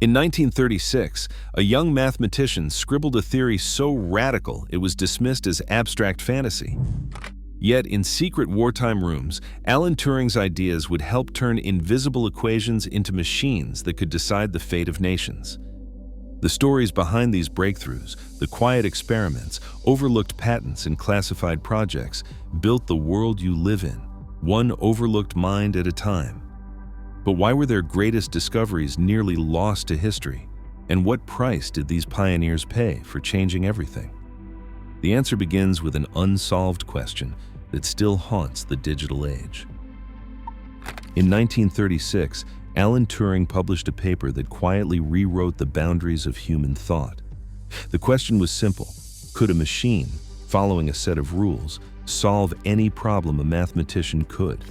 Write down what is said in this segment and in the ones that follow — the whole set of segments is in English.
In 1936, a young mathematician scribbled a theory so radical it was dismissed as abstract fantasy. Yet, in secret wartime rooms, Alan Turing's ideas would help turn invisible equations into machines that could decide the fate of nations. The stories behind these breakthroughs, the quiet experiments, overlooked patents, and classified projects, built the world you live in, one overlooked mind at a time. But why were their greatest discoveries nearly lost to history? And what price did these pioneers pay for changing everything? The answer begins with an unsolved question that still haunts the digital age. In 1936, Alan Turing published a paper that quietly rewrote the boundaries of human thought. The question was simple: could a machine, following a set of rules, solve any problem a mathematician could?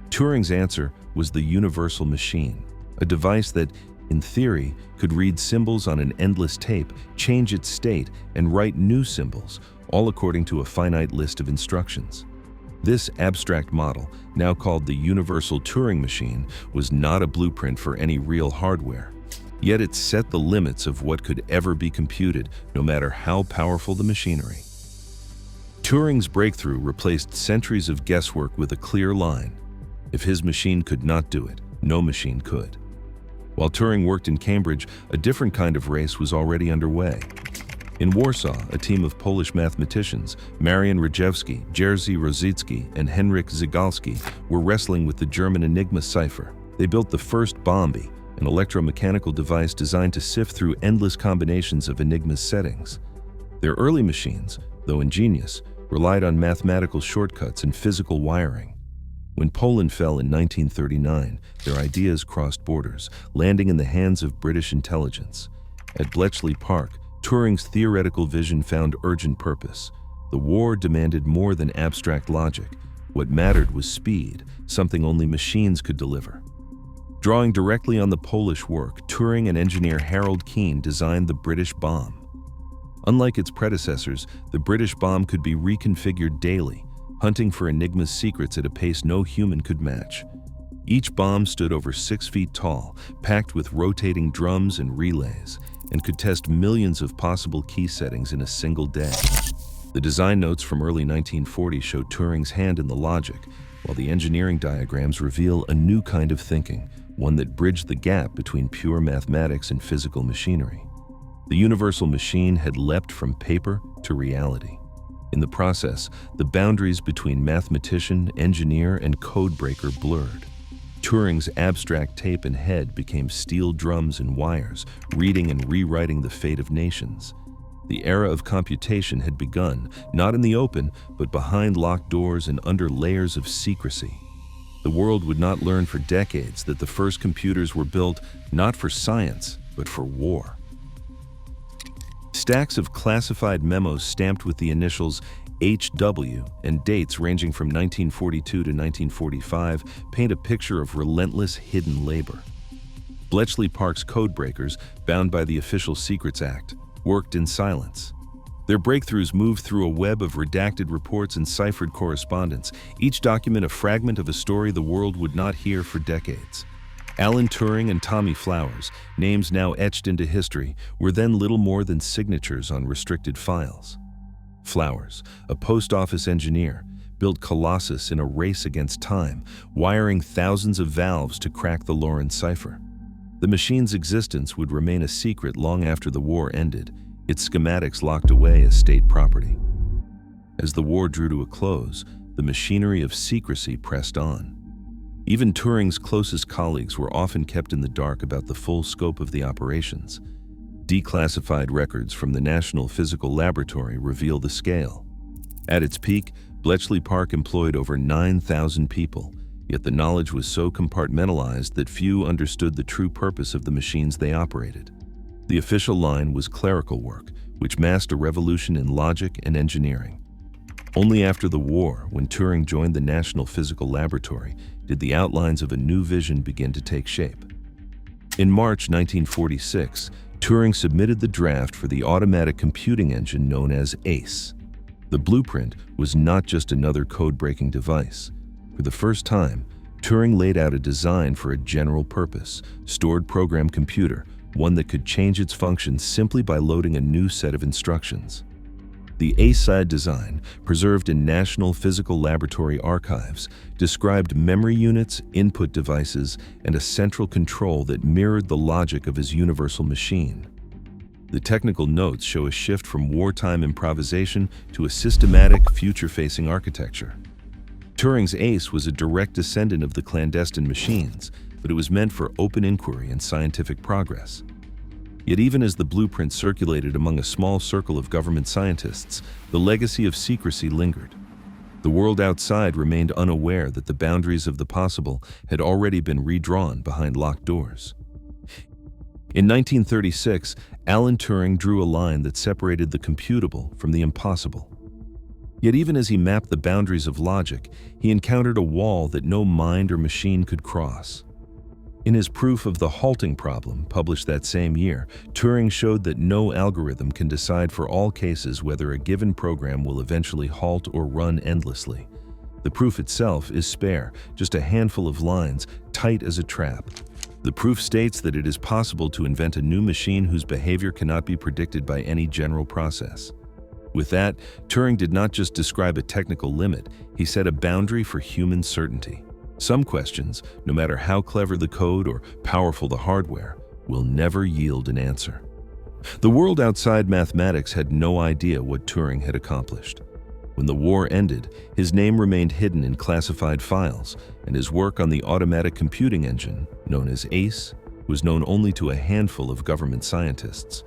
Turing's answer was the universal machine, a device that, in theory, could read symbols on an endless tape, change its state, and write new symbols, all according to a finite list of instructions. This abstract model, now called the Universal Turing Machine, was not a blueprint for any real hardware. Yet it set the limits of what could ever be computed, no matter how powerful the machinery. Turing's breakthrough replaced centuries of guesswork with a clear line: if his machine could not do it, no machine could. While Turing worked in Cambridge, a different kind of race was already underway. In Warsaw, a team of Polish mathematicians, Marian Rejewski, Jerzy Rosicki, and Henryk Zygalski, were wrestling with the German Enigma cipher. They built the first bomby, an electromechanical device designed to sift through endless combinations of Enigma's settings. Their early machines, though ingenious, relied on mathematical shortcuts and physical wiring. When Poland fell in 1939, their ideas crossed borders, landing in the hands of British intelligence. At Bletchley Park, Turing's theoretical vision found urgent purpose. The war demanded more than abstract logic. What mattered was speed, something only machines could deliver. Drawing directly on the Polish work, Turing and engineer Harold Keen designed the British bomb. Unlike its predecessors, the British bomb could be reconfigured daily, hunting for Enigma's secrets at a pace no human could match. Each bomb stood over 6 feet tall, packed with rotating drums and relays, and could test millions of possible key settings in a single day. The design notes from early 1940 show Turing's hand in the logic, while the engineering diagrams reveal a new kind of thinking, one that bridged the gap between pure mathematics and physical machinery. The universal machine had leapt from paper to reality. In the process, the boundaries between mathematician, engineer, and codebreaker blurred. Turing's abstract tape and head became steel drums and wires, reading and rewriting the fate of nations. The era of computation had begun, not in the open, but behind locked doors and under layers of secrecy. The world would not learn for decades that the first computers were built not for science, but for war. Stacks of classified memos stamped with the initials HW and dates ranging from 1942 to 1945 paint a picture of relentless hidden labor. Bletchley Park's codebreakers, bound by the Official Secrets Act, worked in silence. Their breakthroughs moved through a web of redacted reports and ciphered correspondence, each document a fragment of a story the world would not hear for decades. Alan Turing and Tommy Flowers, names now etched into history, were then little more than signatures on restricted files. Flowers, a post office engineer, built Colossus in a race against time, wiring thousands of valves to crack the Lorentz cipher. The machine's existence would remain a secret long after the war ended, its schematics locked away as state property. As the war drew to a close, the machinery of secrecy pressed on. Even Turing's closest colleagues were often kept in the dark about the full scope of the operations. Declassified records from the National Physical Laboratory reveal the scale. At its peak, Bletchley Park employed over 9,000 people, yet the knowledge was so compartmentalized that few understood the true purpose of the machines they operated. The official line was clerical work, which masked a revolution in logic and engineering. Only after the war, when Turing joined the National Physical Laboratory, did the outlines of a new vision begin to take shape. In March 1946, Turing submitted the draft for the automatic computing engine known as ACE. The blueprint was not just another code-breaking device. For the first time, Turing laid out a design for a general purpose, stored program computer, one that could change its function simply by loading a new set of instructions. The A-side design, preserved in National Physical Laboratory archives, described memory units, input devices, and a central control that mirrored the logic of his universal machine. The technical notes show a shift from wartime improvisation to a systematic, future-facing architecture. Turing's ACE was a direct descendant of the clandestine machines, but it was meant for open inquiry and scientific progress. Yet even as the blueprint circulated among a small circle of government scientists, the legacy of secrecy lingered. The world outside remained unaware that the boundaries of the possible had already been redrawn behind locked doors. In 1936, Alan Turing drew a line that separated the computable from the impossible. Yet even as he mapped the boundaries of logic, he encountered a wall that no mind or machine could cross. In his proof of the halting problem, published that same year, Turing showed that no algorithm can decide for all cases whether a given program will eventually halt or run endlessly. The proof itself is spare, just a handful of lines, tight as a trap. The proof states that it is possible to invent a new machine whose behavior cannot be predicted by any general process. With that, Turing did not just describe a technical limit, he set a boundary for human certainty. Some questions, no matter how clever the code or powerful the hardware, will never yield an answer. The world outside mathematics had no idea what Turing had accomplished. When the war ended, his name remained hidden in classified files, and his work on the automatic computing engine, known as ACE, was known only to a handful of government scientists.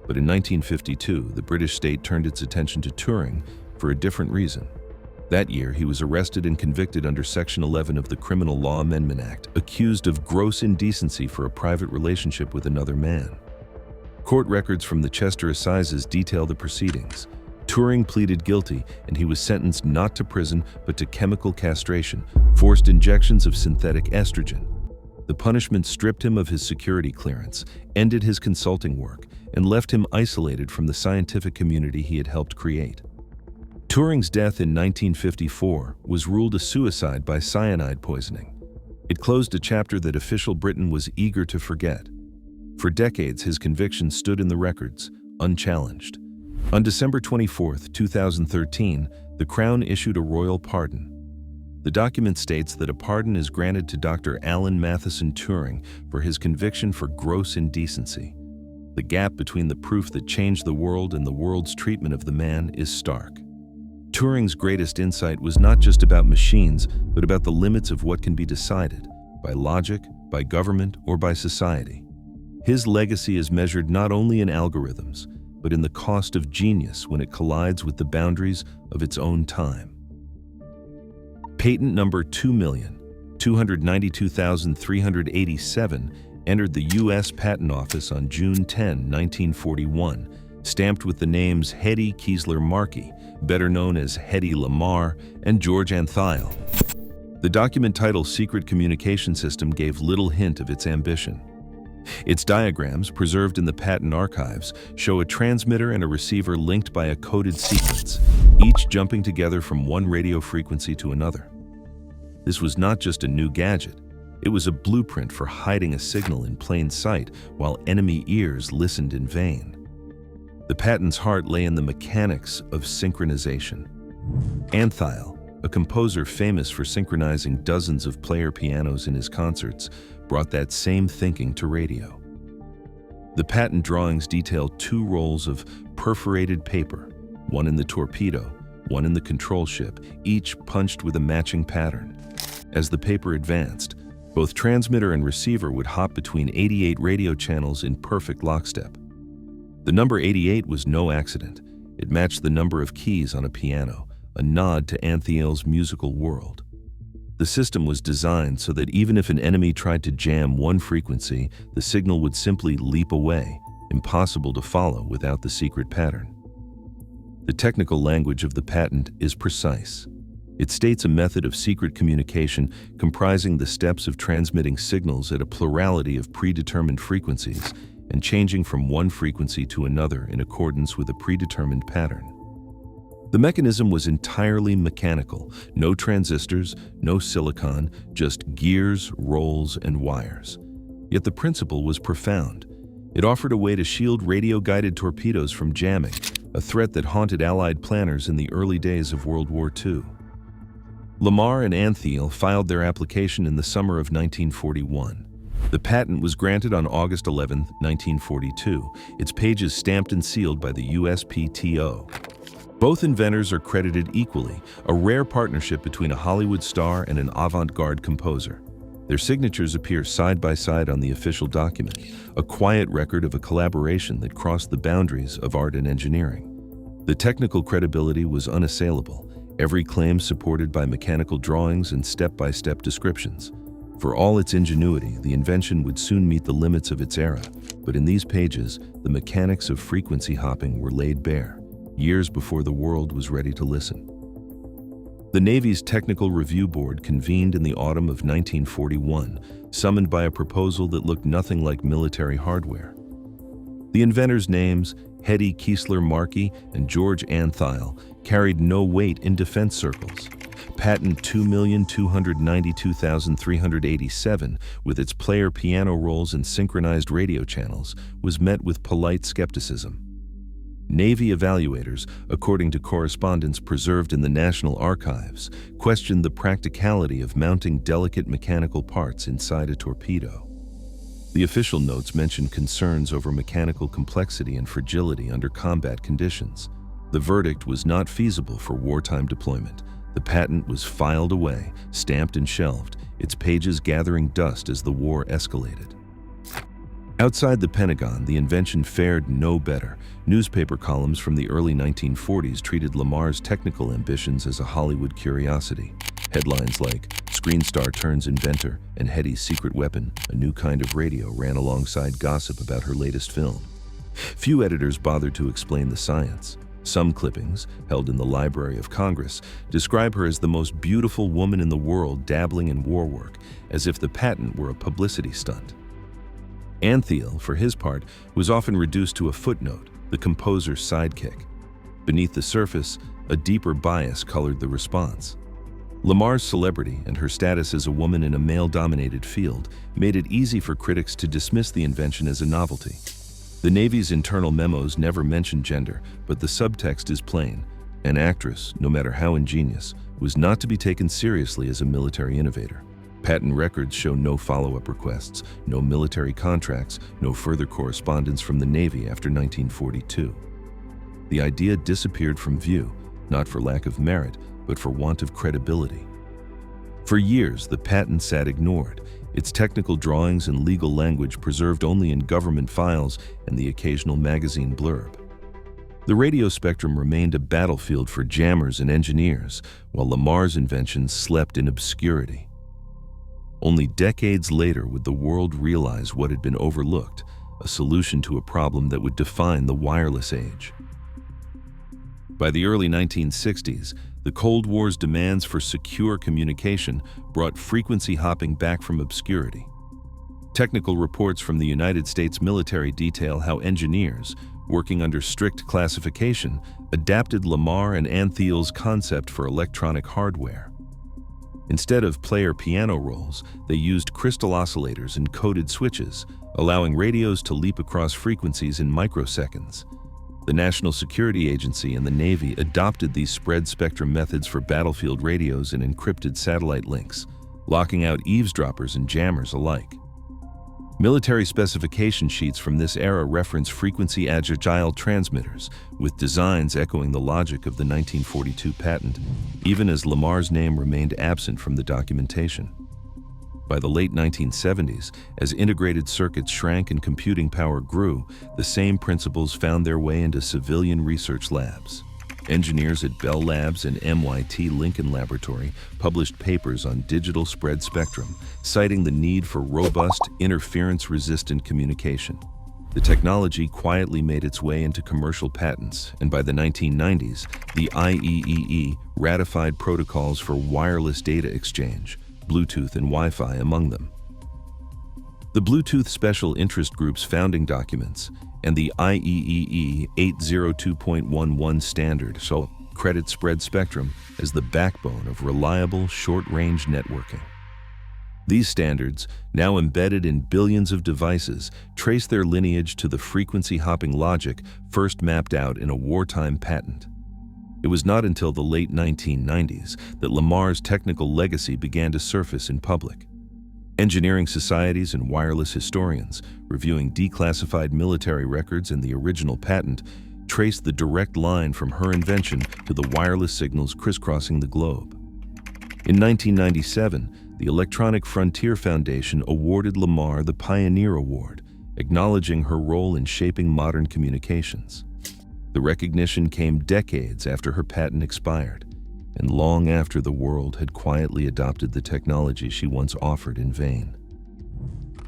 But in 1952, the British state turned its attention to Turing for a different reason. That year, he was arrested and convicted under Section 11 of the Criminal Law Amendment Act, accused of gross indecency for a private relationship with another man. Court records from the Chester Assizes detail the proceedings. Turing pleaded guilty, and he was sentenced not to prison but to chemical castration, forced injections of synthetic estrogen. The punishment stripped him of his security clearance, ended his consulting work, and left him isolated from the scientific community he had helped create. Turing's death in 1954 was ruled a suicide by cyanide poisoning. It closed a chapter that official Britain was eager to forget. For decades, his conviction stood in the records, unchallenged. On December 24, 2013, the Crown issued a royal pardon. The document states that a pardon is granted to Dr. Alan Turing for his conviction for gross indecency. The gap between the proof that changed the world and the world's treatment of the man is stark. Turing's greatest insight was not just about machines, but about the limits of what can be decided, by logic, by government, or by society. His legacy is measured not only in algorithms, but in the cost of genius when it collides with the boundaries of its own time. Patent number 2,292,387 entered the U.S. Patent Office on June 10, 1941, stamped with the names Hedy Keesler Markey, better known as Hedy Lamarr, and George Antheil. The document title Secret Communication System gave little hint of its ambition. Its diagrams, preserved in the patent archives, show a transmitter and a receiver linked by a coded sequence, each jumping together from one radio frequency to another. This was not just a new gadget, it was a blueprint for hiding a signal in plain sight while enemy ears listened in vain. The patent's heart lay in the mechanics of synchronization. Antheil, a composer famous for synchronizing dozens of player pianos in his concerts, brought that same thinking to radio. The patent drawings detail two rolls of perforated paper, one in the torpedo, one in the control ship, each punched with a matching pattern. As the paper advanced, both transmitter and receiver would hop between 88 radio channels in perfect lockstep. The number 88 was no accident. It matched the number of keys on a piano, a nod to Antheil's musical world. The system was designed so that even if an enemy tried to jam one frequency, the signal would simply leap away, impossible to follow without the secret pattern. The technical language of the patent is precise. It states a method of secret communication comprising the steps of transmitting signals at a plurality of predetermined frequencies and changing from one frequency to another in accordance with a predetermined pattern. The mechanism was entirely mechanical, no transistors, no silicon, just gears, rolls, and wires. Yet the principle was profound. It offered a way to shield radio-guided torpedoes from jamming, a threat that haunted Allied planners in the early days of World War II. Lamar and Antheil filed their application in the summer of 1941. The patent was granted on August 11, 1942, its pages stamped and sealed by the USPTO. Both inventors are credited equally, a rare partnership between a Hollywood star and an avant-garde composer. Their signatures appear side by side on the official document, a quiet record of a collaboration that crossed the boundaries of art and engineering. The technical credibility was unassailable, every claim supported by mechanical drawings and step-by-step descriptions. For all its ingenuity, the invention would soon meet the limits of its era, but in these pages, the mechanics of frequency hopping were laid bare, years before the world was ready to listen. The Navy's Technical Review Board convened in the autumn of 1941, summoned by a proposal that looked nothing like military hardware. The inventors' names, Hetty Keesler Markey and George Antheil, carried no weight in defense circles. Patent 2,292,387, with its player piano rolls and synchronized radio channels, was met with polite skepticism. Navy evaluators, according to correspondence preserved in the National Archives, questioned the practicality of mounting delicate mechanical parts inside a torpedo. The official notes mentioned concerns over mechanical complexity and fragility under combat conditions. The verdict was not feasible for wartime deployment. The patent was filed away, stamped and shelved, its pages gathering dust as the war escalated. Outside the Pentagon, the invention fared no better. Newspaper columns from the early 1940s treated Lamar's technical ambitions as a Hollywood curiosity. Headlines like "Screen Star Turns Inventor" and "Hetty's Secret Weapon, a New Kind of Radio" ran alongside gossip about her latest film. Few editors bothered to explain the science. Some clippings, held in the Library of Congress, describe her as the most beautiful woman in the world dabbling in war work, as if the patent were a publicity stunt. Antheil, for his part, was often reduced to a footnote, the composer's sidekick. Beneath the surface, a deeper bias colored the response. Lamar's celebrity and her status as a woman in a male-dominated field made it easy for critics to dismiss the invention as a novelty. The Navy's internal memos never mention gender, but the subtext is plain. An actress, no matter how ingenious, was not to be taken seriously as a military innovator. Patent records show no follow-up requests, no military contracts, no further correspondence from the Navy after 1942. The idea disappeared from view, not for lack of merit, but for want of credibility. For years, the patent sat ignored, its technical drawings and legal language preserved only in government files and the occasional magazine blurb. The radio spectrum remained a battlefield for jammers and engineers, while Lamar's inventions slept in obscurity. Only decades later would the world realize what had been overlooked, a solution to a problem that would define the wireless age. By the early 1960s, the Cold War's demands for secure communication brought frequency hopping back from obscurity. Technical reports from the United States military detail how engineers, working under strict classification, adapted Lamar and Antheil's concept for electronic hardware. Instead of player piano rolls, they used crystal oscillators and coded switches, allowing radios to leap across frequencies in microseconds. The National Security Agency and the Navy adopted these spread spectrum methods for battlefield radios and encrypted satellite links, locking out eavesdroppers and jammers alike. Military specification sheets from this era reference frequency agile transmitters, with designs echoing the logic of the 1942 patent, even as Lamar's name remained absent from the documentation. By the late 1970s, as integrated circuits shrank and computing power grew, the same principles found their way into civilian research labs. Engineers at Bell Labs and MIT Lincoln Laboratory published papers on digital spread spectrum, citing the need for robust, interference-resistant communication. The technology quietly made its way into commercial patents, and by the 1990s, the IEEE ratified protocols for wireless data exchange, Bluetooth and Wi-Fi among them. The Bluetooth Special Interest Group's founding documents and the IEEE 802.11 standard credit spread spectrum as the backbone of reliable short-range networking. These standards, now embedded in billions of devices, trace their lineage to the frequency-hopping logic first mapped out in a wartime patent. It was not until the late 1990s that Lamar's technical legacy began to surface in public. Engineering societies and wireless historians, reviewing declassified military records and the original patent, traced the direct line from her invention to the wireless signals crisscrossing the globe. In 1997, the Electronic Frontier Foundation awarded Lamar the Pioneer Award, acknowledging her role in shaping modern communications. The recognition came decades after her patent expired, and long after the world had quietly adopted the technology she once offered in vain.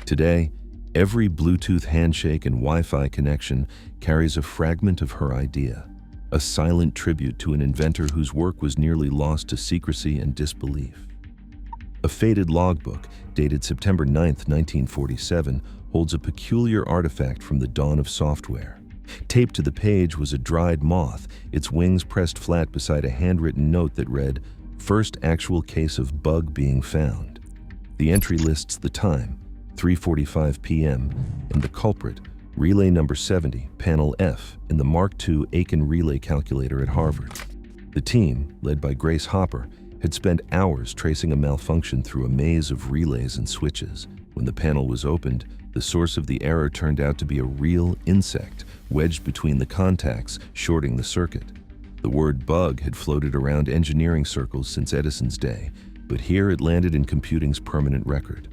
Today, every Bluetooth handshake and Wi-Fi connection carries a fragment of her idea, a silent tribute to an inventor whose work was nearly lost to secrecy and disbelief. A faded logbook, dated September 9, 1947, holds a peculiar artifact from the dawn of software. Taped to the page was a dried moth, its wings pressed flat beside a handwritten note that read, "First actual case of bug being found." The entry lists the time, 3:45 p.m., and the culprit, relay number 70, panel F, in the Mark II Aiken relay calculator at Harvard. The team, led by Grace Hopper, had spent hours tracing a malfunction through a maze of relays and switches. When the panel was opened, the source of the error turned out to be a real insect wedged between the contacts, shorting the circuit. The word bug had floated around engineering circles since Edison's day, but here it landed in computing's permanent record.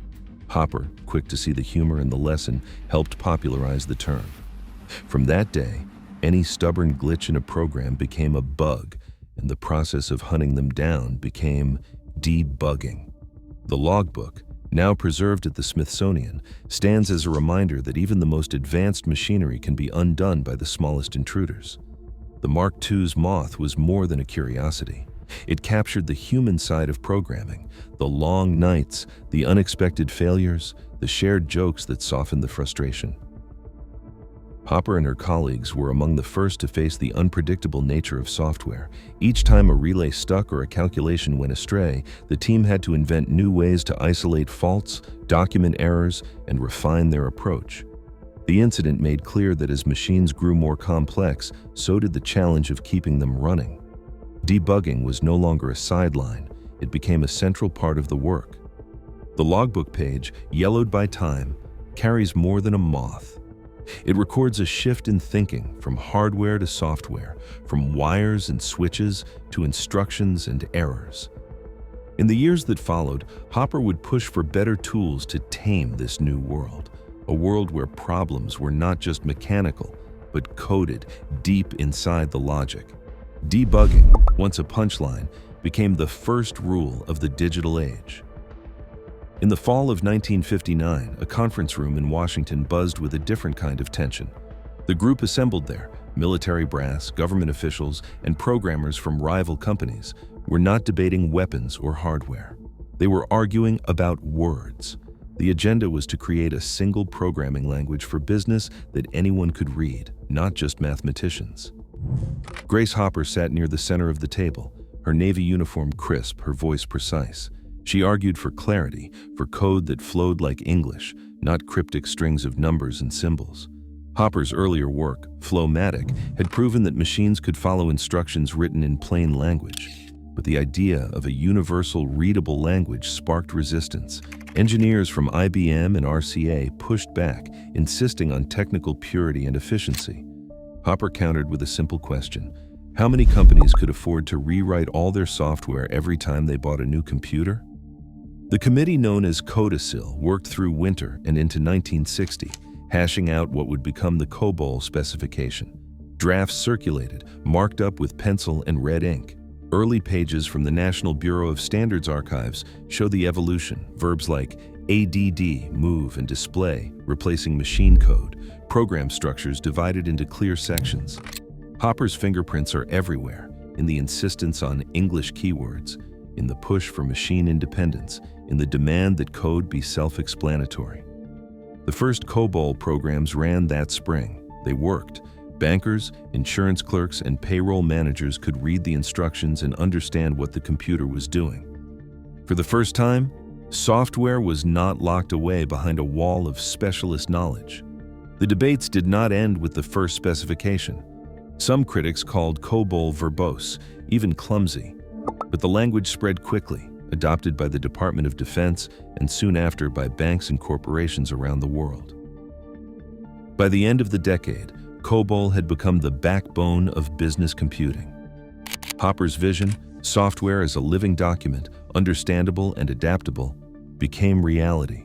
Hopper, quick to see the humor in the lesson, helped popularize the term. From that day, any stubborn glitch in a program became a bug, and the process of hunting them down became debugging. The logbook, now preserved at the Smithsonian, stands as a reminder that even the most advanced machinery can be undone by the smallest intruders. The Mark II's moth was more than a curiosity. It captured the human side of programming, the long nights, the unexpected failures, the shared jokes that softened the frustration. Hopper and her colleagues were among the first to face the unpredictable nature of software. Each time a relay stuck or a calculation went astray, the team had to invent new ways to isolate faults, document errors, and refine their approach. The incident made clear that as machines grew more complex, so did the challenge of keeping them running. Debugging was no longer a sideline, it became a central part of the work. The logbook page, yellowed by time, carries more than a moth. It records a shift in thinking from hardware to software, from wires and switches to instructions and errors. In the years that followed, Hopper would push for better tools to tame this new world, a world where problems were not just mechanical, but coded deep inside the logic. Debugging, once a punchline, became the first rule of the digital age. In the fall of 1959, a conference room in Washington buzzed with a different kind of tension. The group assembled there, military brass, government officials, and programmers from rival companies, were not debating weapons or hardware. They were arguing about words. The agenda was to create a single programming language for business that anyone could read, not just mathematicians. Grace Hopper sat near the center of the table, her Navy uniform crisp, her voice precise. She argued for clarity, for code that flowed like English, not cryptic strings of numbers and symbols. Hopper's earlier work, Flowmatic, had proven that machines could follow instructions written in plain language. But the idea of a universal, readable language sparked resistance. Engineers from IBM and RCA pushed back, insisting on technical purity and efficiency. Hopper countered with a simple question: how many companies could afford to rewrite all their software every time they bought a new computer? The committee known as Codecil worked through winter and into 1960, hashing out what would become the COBOL specification. Drafts circulated, marked up with pencil and red ink. Early pages from the National Bureau of Standards archives show the evolution, verbs like ADD, move, and display, replacing machine code, program structures divided into clear sections. Hopper's fingerprints are everywhere, in the insistence on English keywords, in the push for machine independence, in the demand that code be self-explanatory. The first COBOL programs ran that spring. They worked. Bankers, insurance clerks, and payroll managers could read the instructions and understand what the computer was doing. For the first time, Software was not locked away behind a wall of specialist knowledge. The debates did not end with the first specification. Some critics called COBOL verbose, even clumsy. But the language spread quickly, adopted by the Department of Defense and soon after by banks and corporations around the world. By the end of the decade, COBOL had become the backbone of business computing. Hopper's vision, software as a living document, understandable and adaptable, became reality.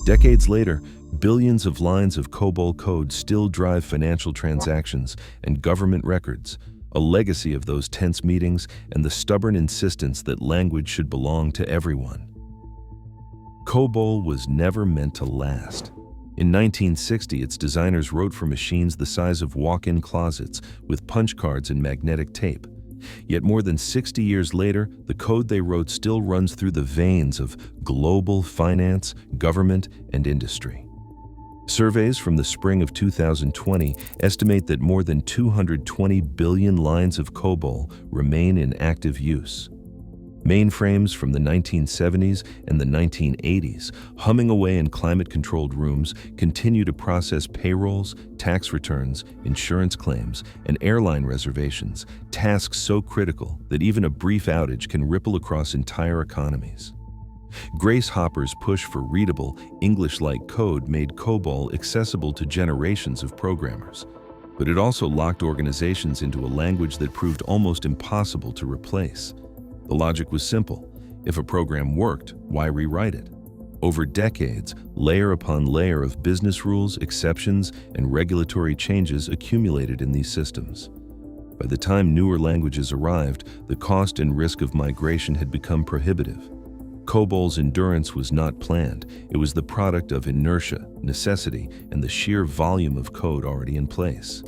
Decades later, billions of lines of COBOL code still drive financial transactions and government records, a legacy of those tense meetings and the stubborn insistence that language should belong to everyone. COBOL was never meant to last. In 1960, its designers wrote for machines the size of walk-in closets with punch cards and magnetic tape. Yet more than 60 years later, the code they wrote still runs through the veins of global finance, government, and industry. Surveys from the spring of 2020 estimate that more than 220 billion lines of COBOL remain in active use. Mainframes from the 1970s and the 1980s, humming away in climate-controlled rooms, continue to process payrolls, tax returns, insurance claims, and airline reservations, tasks so critical that even a brief outage can ripple across entire economies. Grace Hopper's push for readable, English-like code made COBOL accessible to generations of programmers. But it also locked organizations into a language that proved almost impossible to replace. The logic was simple. If a program worked, why rewrite it? Over decades, layer upon layer of business rules, exceptions, and regulatory changes accumulated in these systems. By the time newer languages arrived, the cost and risk of migration had become prohibitive. COBOL's endurance was not planned. It was the product of inertia, necessity, and the sheer volume of code already in place.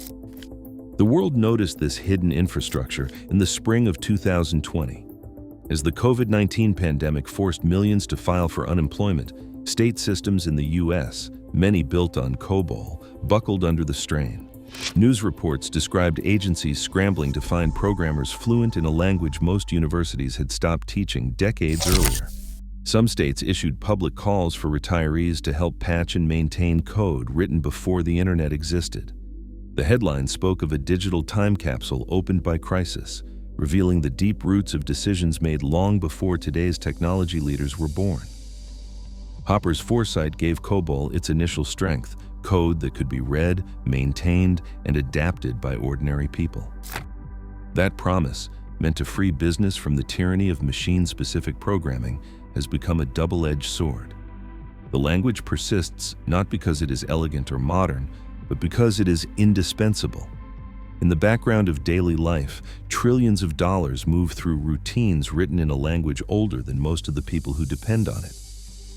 The world noticed this hidden infrastructure in the spring of 2020. As the COVID-19 pandemic forced millions to file for unemployment, state systems in the U.S., many built on COBOL, buckled under the strain. News reports described agencies scrambling to find programmers fluent in a language most universities had stopped teaching decades earlier. Some states issued public calls for retirees to help patch and maintain code written before the internet existed. The headline spoke of a digital time capsule opened by crisis, revealing the deep roots of decisions made long before today's technology leaders were born. Hopper's foresight gave COBOL its initial strength, code that could be read, maintained, and adapted by ordinary people. That promise, meant to free business from the tyranny of machine-specific programming, has become a double-edged sword. The language persists not because it is elegant or modern, but because it is indispensable. In the background of daily life, trillions of dollars move through routines written in a language older than most of the people who depend on it.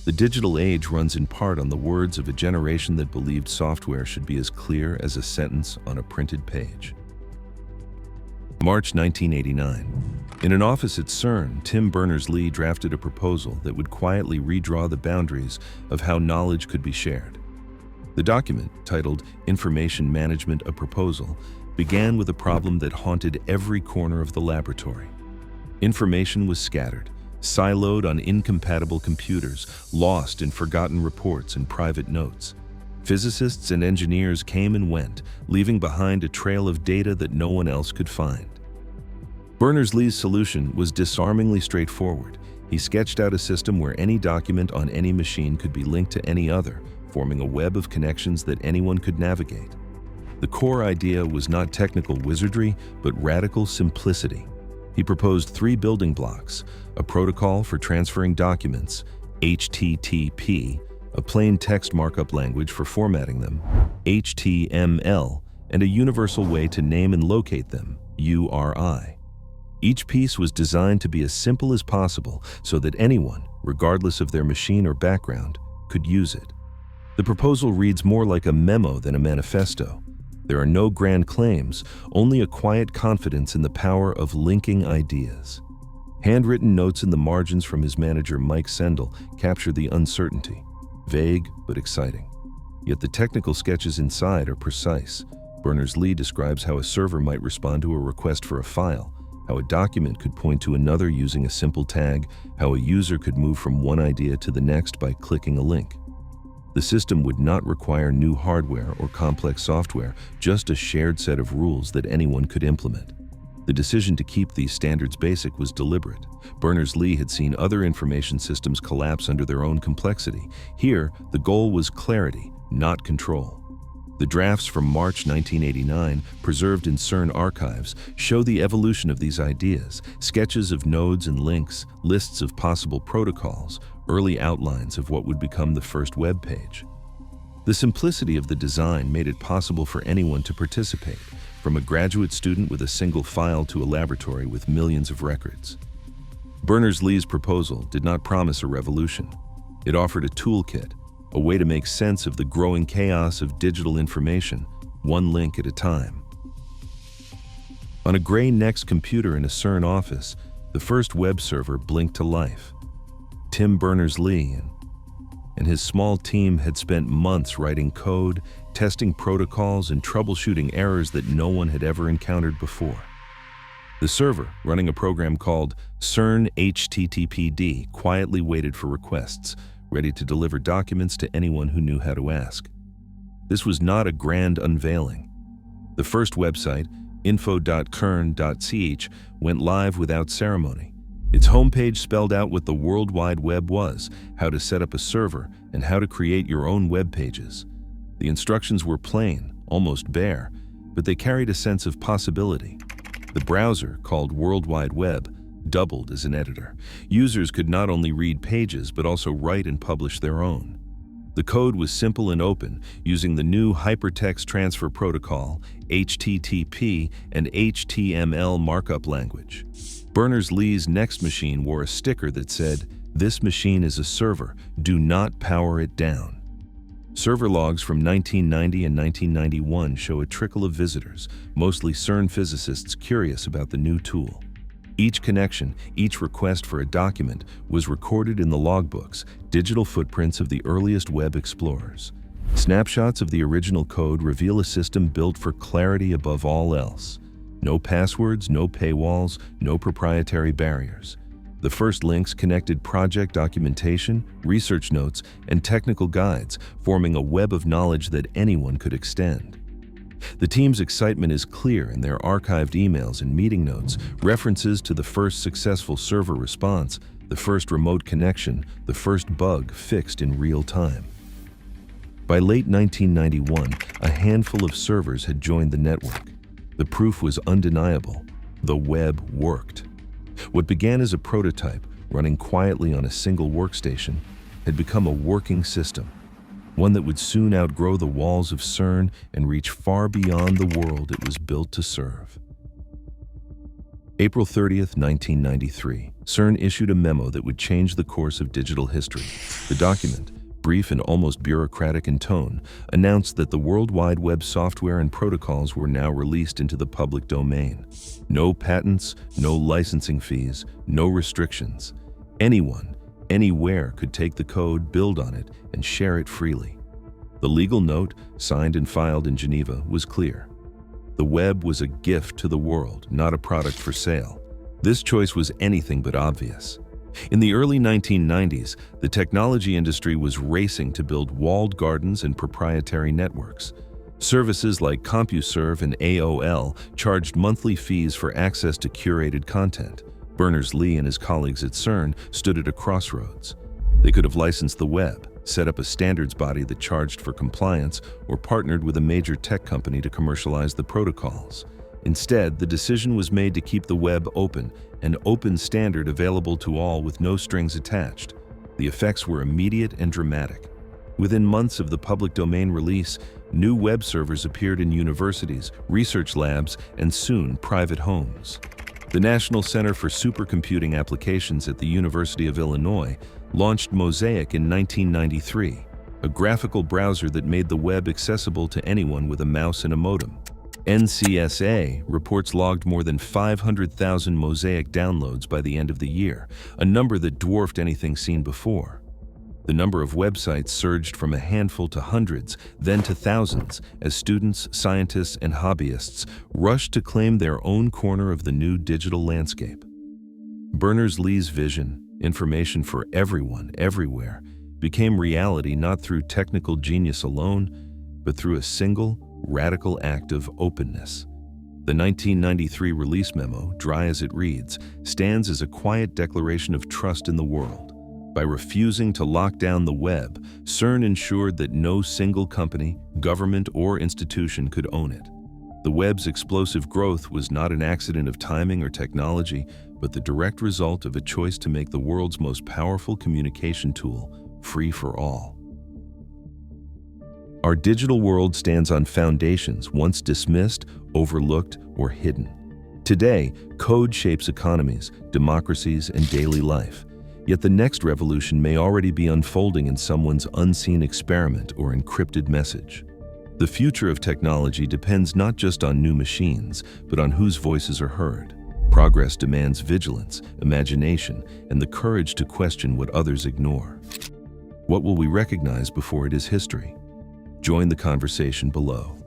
The digital age runs in part on the words of a generation that believed software should be as clear as a sentence on a printed page. March 1989. In an office at CERN, Tim Berners-Lee drafted a proposal that would quietly redraw the boundaries of how knowledge could be shared. The document, titled Information Management: A Proposal, began with a problem that haunted every corner of the laboratory. Information was scattered, siloed on incompatible computers, lost in forgotten reports and private notes. Physicists and engineers came and went, leaving behind a trail of data that no one else could find. Berners-Lee's solution was disarmingly straightforward. He sketched out a system where any document on any machine could be linked to any other, forming a web of connections that anyone could navigate. The core idea was not technical wizardry, but radical simplicity. He proposed 3 building blocks: a protocol for transferring documents, HTTP, a plain text markup language for formatting them, HTML, and a universal way to name and locate them, URI. Each piece was designed to be as simple as possible so that anyone, regardless of their machine or background, could use it. The proposal reads more like a memo than a manifesto. There are no grand claims, only a quiet confidence in the power of linking ideas. Handwritten notes in the margins from his manager Mike Sendell capture the uncertainty, vague but exciting. Yet the technical sketches inside are precise. Berners-Lee describes how a server might respond to a request for a file, how a document could point to another using a simple tag, how a user could move from one idea to the next by clicking a link. The system would not require new hardware or complex software, just a shared set of rules that anyone could implement. The decision to keep these standards basic was deliberate. Berners-Lee had seen other information systems collapse under their own complexity. Here, the goal was clarity, not control. The drafts from March 1989, preserved in CERN archives, show the evolution of these ideas, sketches of nodes and links, lists of possible protocols, early outlines of what would become the first web page. The simplicity of the design made it possible for anyone to participate, from a graduate student with a single file to a laboratory with millions of records. Berners-Lee's proposal did not promise a revolution. It offered a toolkit, a way to make sense of the growing chaos of digital information, one link at a time. On a gray Next computer in a CERN office, the first web server blinked to life. Tim Berners-Lee and his small team had spent months writing code, testing protocols, and troubleshooting errors that no one had ever encountered before. The server, running a program called CERN HTTPD, quietly waited for requests, ready to deliver documents to anyone who knew how to ask. This was not a grand unveiling. The first website, info.kern.ch, went live without ceremony. Its homepage spelled out what the World Wide Web was, how to set up a server, and how to create your own web pages. The instructions were plain, almost bare, but they carried a sense of possibility. The browser, called World Wide Web, doubled as an editor. Users could not only read pages, but also write and publish their own. The code was simple and open, using the new Hypertext Transfer Protocol, HTTP, and HTML markup language. Berners-Lee's Next machine wore a sticker that said, "This machine is a server, do not power it down." Server logs from 1990 and 1991 show a trickle of visitors, mostly CERN physicists curious about the new tool. Each connection, each request for a document, was recorded in the logbooks, digital footprints of the earliest web explorers. Snapshots of the original code reveal a system built for clarity above all else. No passwords, no paywalls, no proprietary barriers. The first links connected project documentation, research notes, and technical guides, forming a web of knowledge that anyone could extend. The team's excitement is clear in their archived emails and meeting notes, references to the first successful server response, the first remote connection, the first bug fixed in real time. By late 1991, a handful of servers had joined the network. The proof was undeniable. The web worked. What began as a prototype, running quietly on a single workstation, had become a working system, one that would soon outgrow the walls of CERN and reach far beyond the world it was built to serve. April 30th, 1993, CERN issued a memo that would change the course of digital history. The document, brief and almost bureaucratic in tone, announced that the World Wide Web software and protocols were now released into the public domain. No patents, no licensing fees, no restrictions. Anyone, anywhere could take the code, build on it, and share it freely. The legal note, signed and filed in Geneva, was clear. The web was a gift to the world, not a product for sale. This choice was anything but obvious. In the early 1990s, the technology industry was racing to build walled gardens and proprietary networks. Services like CompuServe and AOL charged monthly fees for access to curated content. Berners-Lee and his colleagues at CERN stood at a crossroads. They could have licensed the web, set up a standards body that charged for compliance, or partnered with a major tech company to commercialize the protocols. Instead, the decision was made to keep the web open, an open standard available to all with no strings attached. The effects were immediate and dramatic. Within months of the public domain release, new web servers appeared in universities, research labs, and soon private homes. The National Center for Supercomputing Applications at the University of Illinois launched Mosaic in 1993, a graphical browser that made the web accessible to anyone with a mouse and a modem. NCSA reports logged more than 500,000 Mosaic downloads by the end of the year, a number that dwarfed anything seen before. The number of websites surged from a handful to hundreds, then to thousands, as students, scientists, and hobbyists rushed to claim their own corner of the new digital landscape. Berners-Lee's vision, information for everyone, everywhere, became reality not through technical genius alone, but through a single, radical act of openness. The 1993 release memo, dry as it reads, stands as a quiet declaration of trust in the world. By refusing to lock down the web, CERN ensured that no single company, government, or institution could own it. The web's explosive growth was not an accident of timing or technology, but the direct result of a choice to make the world's most powerful communication tool free for all. Our digital world stands on foundations once dismissed, overlooked, or hidden. Today, code shapes economies, democracies, and daily life. Yet the next revolution may already be unfolding in someone's unseen experiment or encrypted message. The future of technology depends not just on new machines, but on whose voices are heard. Progress demands vigilance, imagination, and the courage to question what others ignore. What will we recognize before it is history? Join the conversation below.